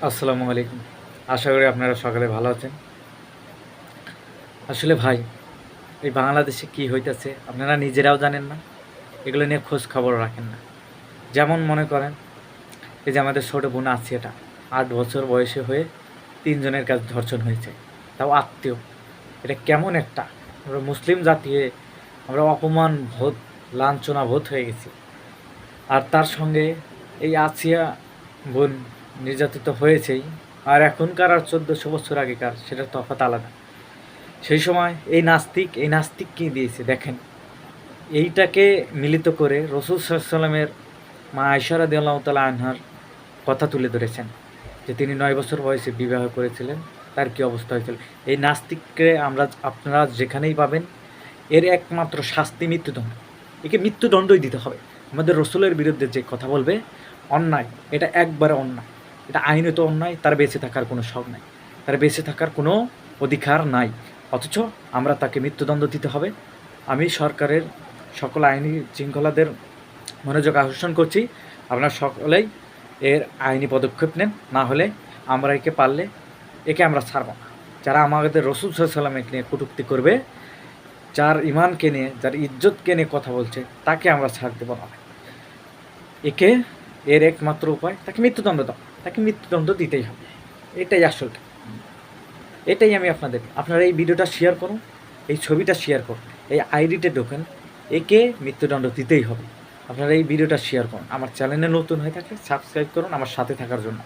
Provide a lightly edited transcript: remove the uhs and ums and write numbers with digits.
আসসালামু আলাইকুম। আশা করি আপনারা সকালে ভালো আছেন। আসলে ভাই, এই বাংলাদেশে কি হইতেছে আপনারা নিজেরাও জানেন না। এগুলো নিয়ে খোঁজ খবর রাখেন না। যেমন মনে করেন, এই যে আমাদের ছোট বোন আসিয়াটা ৮ বছর বয়সে হয়ে ৩ জনের কাছে ধর্ষণ হয়েছে। তাও আত্মীয়। এটা কেমন একটা, আমরা মুসলিম জাতি হয়ে আমরা অপমান বোধ, লাঞ্ছনা বোধ হয়ে গেছি। আর তার সঙ্গে এই আসিয়া বোন নির্যাতিত হয়েছেই। আর এখনকার আর ১৪০০ বছর আগেকার সেটার তফাৎ আলাদা। সেই সময় এই নাস্তিক কি দিয়েছে দেখেন। এইটাকে মিলিত করে রসুল সাল্লামের মা আয়েশা রাদিয়াল্লাহু তাআলা আনহার কথা তুলে ধরেছেন যে তিনি ৯ বছর বয়সে বিবাহ করেছিলেন, তার কি অবস্থা হয়েছিল। এই নাস্তিককে আপনারা যেখানেই পাবেন, এর একমাত্র শাস্তি মৃত্যুদণ্ড। একে মৃত্যুদণ্ডই দিতে হবে। আমাদের রসুলের বিরুদ্ধে যে কথা বলবে অন্যায়, এটা একবারে অন্যায়, এটা আইনত অন্যায়। তার বেঁচে থাকার কোনো শখ নাই, তার বেঁচে থাকার কোনো অধিকার নাই। অথচ আমরা তাকে মৃত্যুদণ্ড দিতে হবে। আমি সরকারের সকল আইনি শৃঙ্খলাদের মনোযোগ আকর্ষণ করছি, আপনারা সকলেই এর আইনি পদক্ষেপ নেন। না হলে আমরা একে আমরা ছাড়ব না। যারা আমাদের রসুল সাল্লামকে নিয়ে কটূক্তি করবে, যার ইমানকে নিয়ে, যার ইজ্জতকে নিয়ে কথা বলছে, তাকে আমরা ছাড় দেব না। একে এর একমাত্র উপায় তাকে মৃত্যুদণ্ড দাও, তাকে মৃত্যুদণ্ড দিতেই হবে। এটাই আসল। এটাই আমি আপনারা এই ভিডিওটা শেয়ার করুন, এই ছবিটা শেয়ার করুন, এই আইডিতে ঢোকেন। একে মৃত্যুদণ্ড দিতেই হবে। আপনারা এই ভিডিওটা শেয়ার করুন। আমার চ্যানেলে নতুন হয়ে থাকলে সাবস্ক্রাইব করুন আমার সাথে থাকার জন্য।